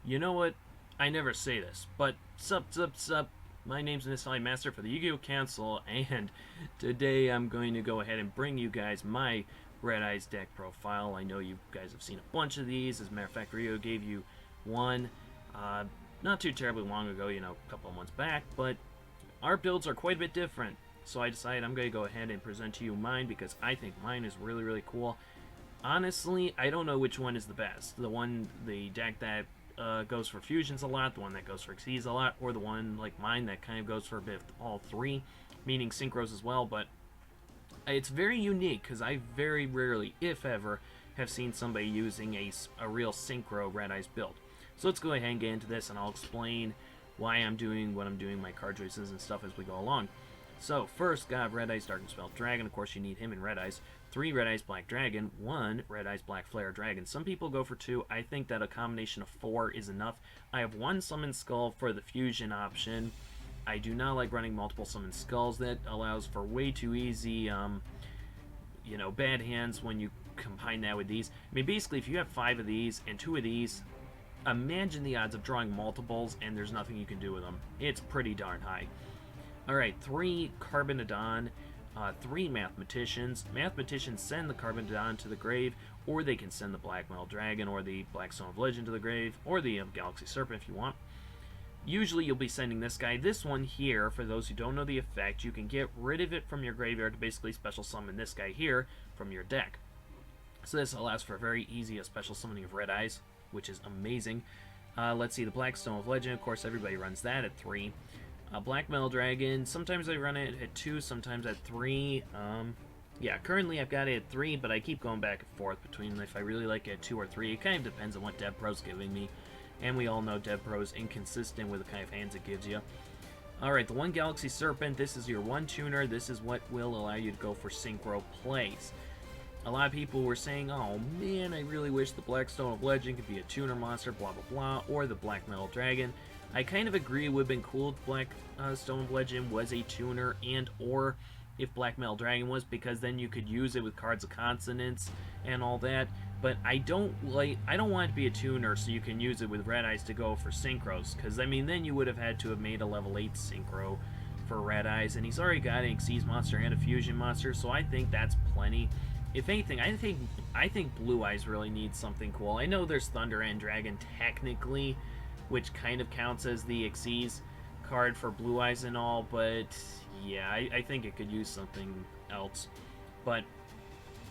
You know what? I never say this, but sup. My name's MistVallyMaster for the Yu-Gi-Oh! Council, and today I'm going to go ahead and bring you guys my Red Eyes deck profile. I know you guys have seen a bunch of these. As a matter of fact, Rio gave you one not too terribly long ago, a couple of months back, but our builds are quite a bit different. So I decided I'm going to go ahead and present to you mine because I think mine is really, really cool. Honestly, I don't know which one is the best. The deck that goes for fusions a lot, the one that goes for Xyz a lot, or the one like mine that kind of goes for a bit of all three, meaning synchros as well. But it's very unique because I very rarely, if ever, have seen somebody using a real synchro Red Eyes build. So let's go ahead and get into this, and I'll explain why I'm doing what I'm doing, my card choices and stuff as we go along. So first, got Red Eyes Dark and Spell Dragon. Of course, you need him in Red Eyes. 3 Red Eyes Black Dragon, 1 Red Eyes Black Flare Dragon. Some people go for 2. I think that a combination of 4 is enough. I have 1 Summon Skull for the fusion option. I do not like running multiple Summon Skulls. That allows for way too easy, bad hands when you combine that with these. I mean, basically, if you have 5 of these and 2 of these, imagine the odds of drawing multiples and there's nothing you can do with them. It's pretty darn high. Alright, 3 Carbonodon, 3 Mathematicians. Mathematicians send the Carbonodon to the grave, or they can send the Black Metal Dragon or the Black Stone of Legend to the grave, or the Galaxy Serpent if you want. Usually you'll be sending this guy. This one here, for those who don't know the effect, you can get rid of it from your graveyard to basically special summon this guy here from your deck. So this allows for very easy special summoning of Red Eyes, which is amazing. Let's see, the Black Stone of Legend, of course everybody runs that at 3. Black Metal Dragon, sometimes I run it at 2, sometimes at 3. Yeah, currently I've got it at 3, but I keep going back and forth between if I really like it at 2 or 3. It kind of depends on what Dev Pro's giving me. And we all know Dev Pro's inconsistent with the kind of hands it gives you. Alright, the 1 Galaxy Serpent, this is your 1 tuner. This is what will allow you to go for synchro plays. A lot of people were saying, oh man, I really wish the Black Stone of Legend could be a tuner monster, blah blah blah, or the Black Metal Dragon. I kind of agree it would have been cool if Black Stone of Legend was a tuner, and or if Black Metal Dragon was, because then you could use it with cards of consonants and all that. But I don't want it to be a tuner so you can use it with Red Eyes to go for synchros, because I mean then you would have had to have made a level 8 synchro for Red Eyes, and he's already got an Xyz monster and a fusion monster, so I think that's plenty. If anything, I think Blue Eyes really needs something cool. I know there's Thunder and Dragon technically, which kind of counts as the Xyz card for Blue Eyes and all, but yeah, I think it could use something else. But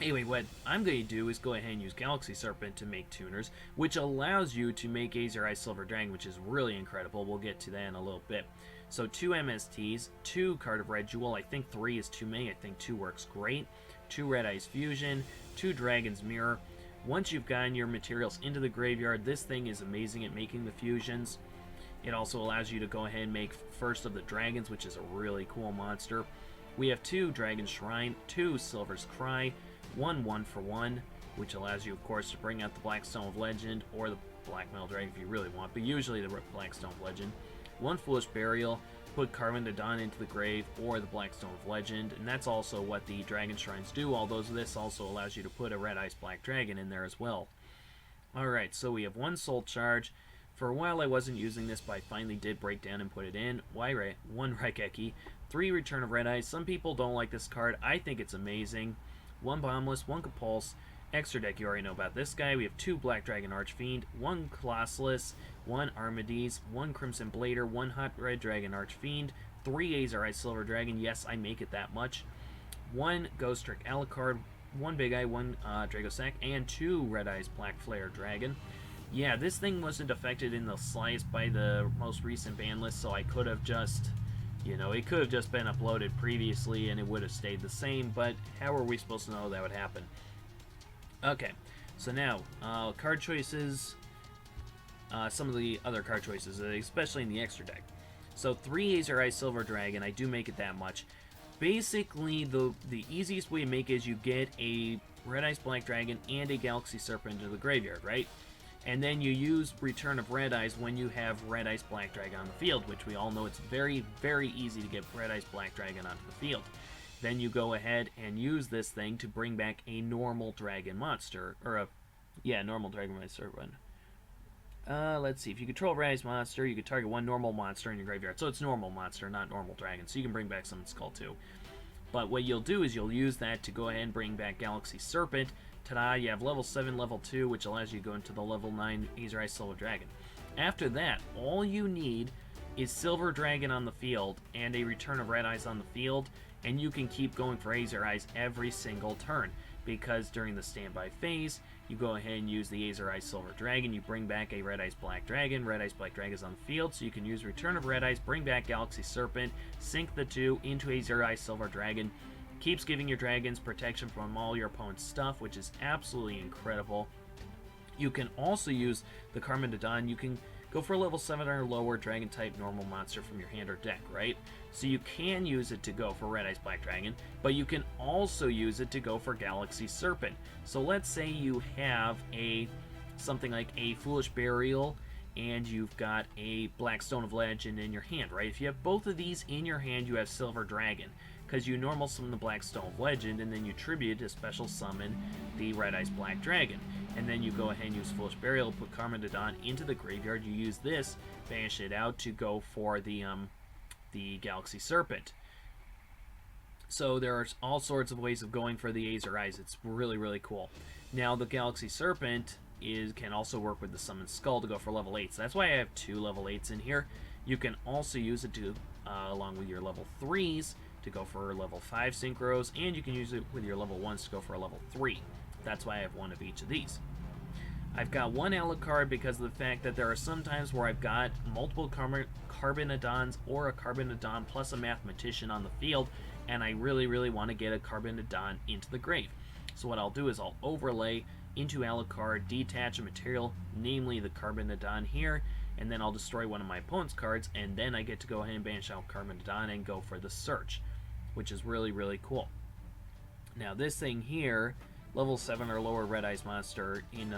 anyway, what I'm going to do is go ahead and use Galaxy Serpent to make tuners, which allows you to make Azure Eyes Silver Dragon, which is really incredible. We'll get to that in a little bit. So 2 MSTs, 2 Card of Red Jewel. I think 3 is too many. I think 2 works great. 2 Red Eyes Fusion, 2 Dragon's Mirror. Once you've gotten your materials into the graveyard, this thing is amazing at making the fusions. It also allows you to go ahead and make First of the Dragons, which is a really cool monster. We have 2 Dragon Shrine, 2 Silver's Cry, 1 1-for-1, which allows you, of course, to bring out the Black Stone of Legend or the Black Metal Dragon if you really want, but usually the Black Stone of Legend. 1 Foolish Burial, put Carbonodon into the grave or the Black Stone of Legend, and that's also what the Dragon Shrines do, although this also allows you to put a Red Eyes Black Dragon in there as well. Alright, so we have 1 Soul Charge. For a while I wasn't using this, but I finally did break down and put it in. 1 Raigeki, 3 Return of Red Eyes. Some people don't like this card. I think it's amazing. 1 Bombless, 1 Compulse. Extra deck, you already know about this guy. We have 2 Black Dragon Archfiend, 1 Colossalus, 1 Armades, 1 Crimson Blader, 1 Hot Red Dragon Archfiend, 3 Azure Eyes Silver Dragon, yes, I make it that much, 1 Ghost Trick Alucard, 1 Big Eye, 1 Dragossack, and 2 Red Eyes Black Flare Dragon. Yeah, this thing wasn't affected in the slightest by the most recent ban list, so I could have just, it could have just been uploaded previously and it would have stayed the same, but how are we supposed to know that would happen? Okay, so now, card choices, some of the other card choices, especially in the extra deck. So 3 Azure Eyes Silver Dragon, I do make it that much. Basically, the easiest way to make it is you get a Red Eyes Black Dragon and a Galaxy Serpent into the graveyard, right? And then you use Return of Red Eyes when you have Red Eyes Black Dragon on the field, which we all know it's very, very easy to get Red Eyes Black Dragon onto the field. Then you go ahead and use this thing to bring back a normal dragon monster, or a, yeah, normal dragon monster one. Let's see. If you control a red eyes monster, you can target one normal monster in your graveyard. So it's normal monster, not normal dragon. So you can bring back Summon Skull too. But what you'll do is you'll use that to go ahead and bring back Galaxy Serpent. Ta-da, you have level 7, level 2, which allows you to go into the level 9 Azure Eyes Silver Dragon. After that, all you need is Silver Dragon on the field and a Return of Red Eyes on the field, and you can keep going for Azure Eyes every single turn. Because during the standby phase, you go ahead and use the Azure Eyes Silver Dragon, you bring back a Red Eyes Black Dragon is on the field, so you can use Return of Red Eyes, bring back Galaxy Serpent, sync the two into Azure Eyes Silver Dragon, keeps giving your dragons protection from all your opponent's stuff, which is absolutely incredible. You can also use the Carmine. You can go for a level 7 or lower dragon type normal monster from your hand or deck, right? So you can use it to go for Red Eyes Black Dragon, but you can also use it to go for Galaxy Serpent. So let's say you have something like a Foolish Burial and you've got a Black Stone of Legend in your hand, right? If you have both of these in your hand, you have Silver Dragon, because you normal summon the Black Stone of Legend and then you tribute to special summon the Red Eyes Black Dragon. And then you go ahead and use Foolish Burial, put Carmine into the graveyard. You use this, banish it out to go for the Galaxy Serpent. So there are all sorts of ways of going for the Azure Eyes. It's really, really cool. Now the Galaxy Serpent can also work with the Summon Skull to go for level 8. So that's why I have 2 level 8s in here. You can also use it to, along with your level 3s, to go for level 5 Synchros, and you can use it with your level 1s to go for a level 3. That's why I have one of each of these. I've got one Alucard because of the fact that there are some times where I've got multiple Carbonodons or a Carbonodon plus a Mathematician on the field, and I really, really want to get a Carbonodon into the grave. So what I'll do is I'll overlay into Alucard, detach a material, namely the Carbonodon here, and then I'll destroy one of my opponent's cards, and then I get to go ahead and banish out Carbonodon and go for the search, which is really, really cool. Now this thing here, level 7 or lower Red Eyes monster in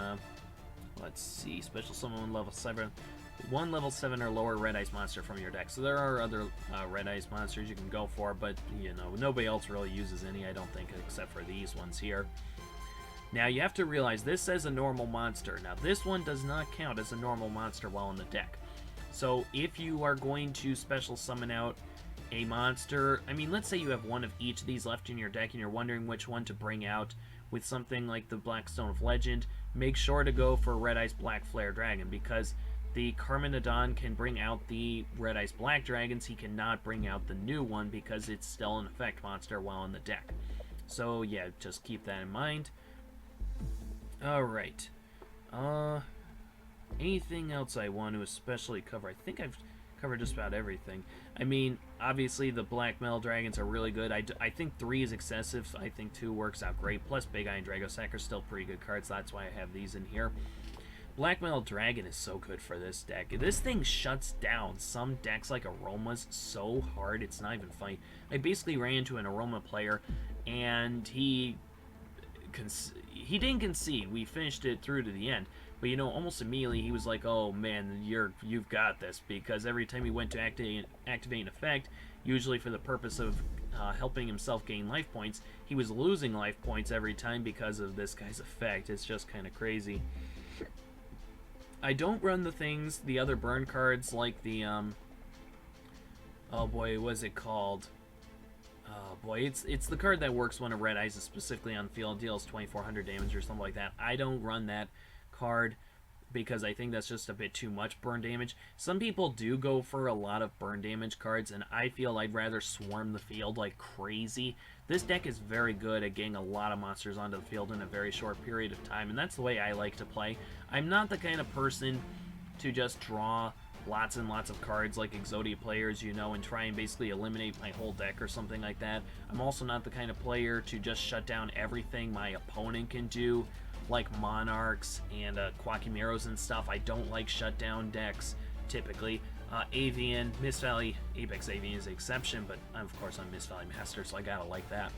let's see, special summon level 7, one level 7 or lower Red Eyes monster from your deck. So there are other Red Eyes monsters you can go for, but you know, nobody else really uses any, I don't think, except for these ones here. Now you have to realize this says a normal monster. Now this one does not count as a normal monster while in the deck. So if you are going to special summon out a monster, I mean, let's say you have one of each of these left in your deck and you're wondering which one to bring out with something like the Black Stone of Legend, make sure to go for Red Eyes Black Flare Dragon, because the Carmine can bring out the Red Eyes Black Dragons. He cannot bring out the new one because it's still an effect monster while in the deck. So yeah, just keep that in mind. Alright. Anything else I want to especially cover? I think I've covered just about everything. I mean, obviously the Black Metal Dragons are really good. I think 3 is excessive. I think 2 works out great. Plus Big Eye and Dragosack are still pretty good cards. That's why I have these in here. Black Metal Dragon is so good for this deck. This thing shuts down some decks like Aromas so hard, it's not even funny. I basically ran into an Aroma player, and he didn't concede. We finished it through to the end. But, you know, almost immediately he was like, oh, man, you've got this. Because every time he went to activate an effect, usually for the purpose of helping himself gain life points, he was losing life points every time because of this guy's effect. It's just kind of crazy. I don't run the other burn cards like the, oh boy, what is it called? Oh boy, it's the card that works when a Red Eyes is specifically on the field, deals 2400 damage or something like that. I don't run that card because I think that's just a bit too much burn damage. Some people do go for a lot of burn damage cards, and I feel I'd rather swarm the field like crazy. This deck is very good at getting a lot of monsters onto the field in a very short period of time, and that's the way I like to play. I'm not the kind of person to just draw lots and lots of cards like Exodia players, you know, and try and basically eliminate my whole deck or something like that. I'm also not the kind of player to just shut down everything my opponent can do, like Monarchs and Quakimeros and stuff. I don't like shutdown decks, typically. Avian, Apex Avian is the exception, but of course I'm MistVallyMaster, so I gotta like that.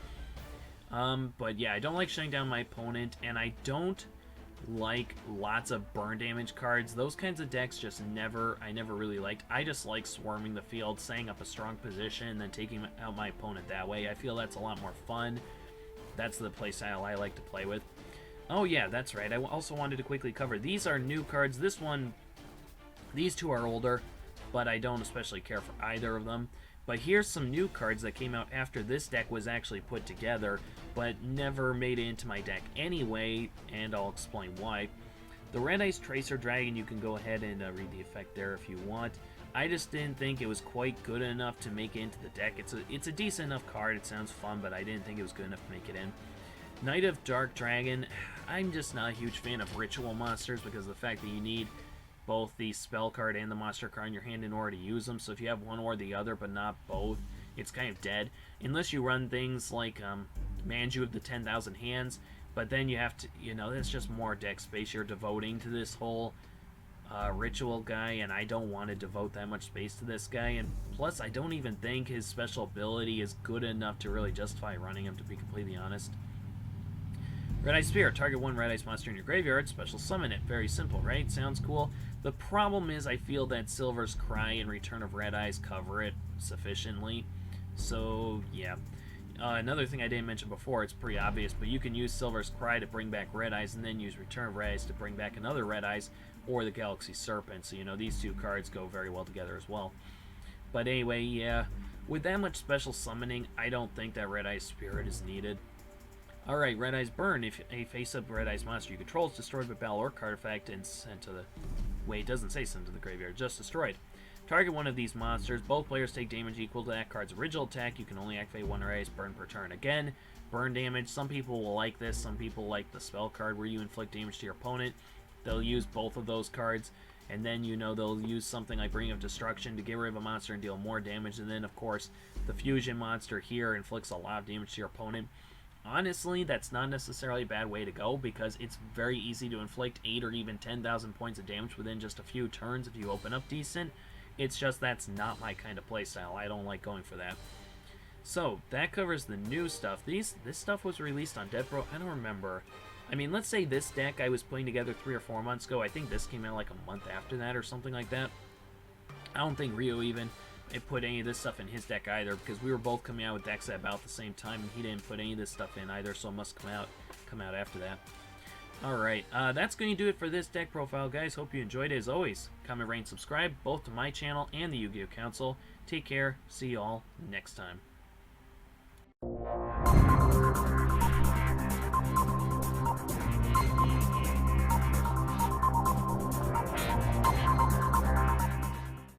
But yeah, I don't like shutting down my opponent, and I don't like lots of burn damage cards. Those kinds of decks I never really liked. I just like swarming the field, setting up a strong position, and then taking out my opponent that way. I feel that's a lot more fun. That's the playstyle I like to play with. Oh yeah, that's right. I also wanted to quickly cover. These are new cards. This one These two are older, but I don't especially care for either of them. But here's some new cards that came out after this deck was actually put together, but never made it into my deck anyway, and I'll explain why. The Red Ice Tracer Dragon, you can go ahead and read the effect there if you want. I just didn't think it was quite good enough to make it into the deck. It's a decent enough card, it sounds fun, but I didn't think it was good enough to make it in. Knight of Dark Dragon, I'm just not a huge fan of ritual monsters because of the fact that you need both the spell card and the monster card in your hand in order to use them. So if you have one or the other but not both, it's kind of dead. Unless you run things like Manju of the 10,000 Hands, but then you have to, that's just more deck space you're devoting to this whole ritual guy, and I don't want to devote that much space to this guy. And plus, I don't even think his special ability is good enough to really justify running him, to be completely honest. Red Ice Spear. Target one Red Ice monster in your graveyard. Special summon it. Very simple, right? Sounds cool. The problem is I feel that Silver's Cry and Return of Red Eyes cover it sufficiently. So, yeah. Another thing I didn't mention before, it's pretty obvious, but you can use Silver's Cry to bring back Red Eyes and then use Return of Red Eyes to bring back another Red Eyes or the Galaxy Serpent. So, these two cards go very well together as well. But anyway, yeah. With that much special summoning, I don't think that Red Ice Spirit is needed. Alright, Red Eyes Burn. If a face-up Red Eyes monster you control is destroyed by battle or card effect and sent to the... Wait, it doesn't say sent to the graveyard, just destroyed. Target one of these monsters. Both players take damage equal to that card's original attack. You can only activate one Red Ice Burn per turn. Again, burn damage. Some people will like this. Some people like the spell card where you inflict damage to your opponent. They'll use both of those cards, and then, they'll use something like Ring of Destruction to get rid of a monster and deal more damage. And then, of course, the fusion monster here inflicts a lot of damage to your opponent. Honestly, that's not necessarily a bad way to go because it's very easy to inflict 8 or even 10,000 points of damage within just a few turns if you open up decent. It's just that's not my kind of playstyle. I don't like going for that. So, that covers the new stuff. This stuff was released on Dead Pro. I don't remember. I mean, let's say this deck I was putting together 3 or 4 months ago. I think this came out like a month after that or something like that. I don't think Rio even put any of this stuff in his deck either, because we were both coming out with decks at about the same time, and he didn't put any of this stuff in either, so it must come out after that. Alright, that's going to do it for this deck profile, guys. Hope you enjoyed it. As always, comment, rate, and subscribe, both to my channel and the Yu-Gi-Oh! Council. Take care. See you all next time.